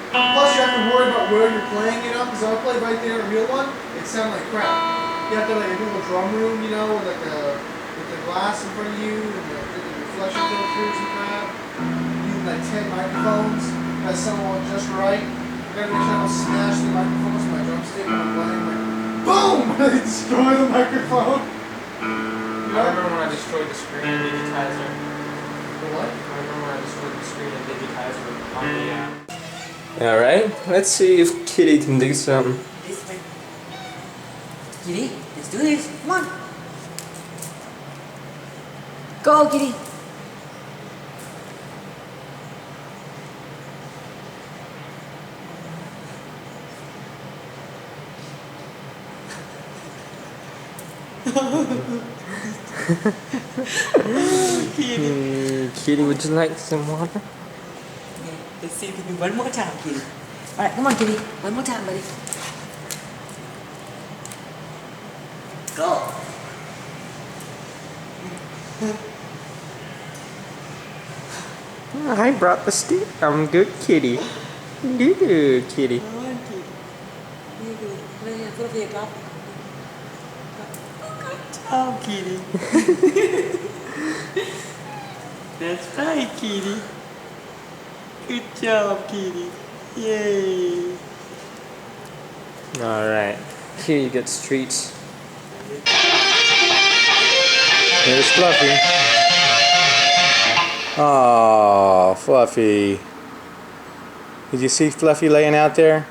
Plus, you have to worry about where you're playing, you know, because if I play right there in a real one, it sounds like crap. You have to have like a little drum room, you know, with like with the glass in front of you and the reflection filters and crap. Using like 10 microphones, that sound just right. You gotta make sure I don't smash the microphones with my drumstick when I'm playing. Like, boom! I destroy the microphone. You know? I remember when I destroyed the screen and digitizer. The what? I remember when I destroyed the screen and digitizer on the Alright, let's see if Kitty can do something. This way. Kitty, let's do this. Come on. Go, Kitty. Kitty, would you like some water? Okay, let's see if we can do one more time, Kitty. Alright, come on, Kitty. One more time, buddy. Go. I brought the stick. I'm good, Kitty. Good, Kitty. Come on, Kitty. Here, Kitty. Put it here. Put it here. Drop it. Oh, Kitty. That's right, Kitty. Good job, Kitty. Yay. Alright, here you get treats. Here's Fluffy. Oh, Fluffy. Did you see Fluffy laying out there?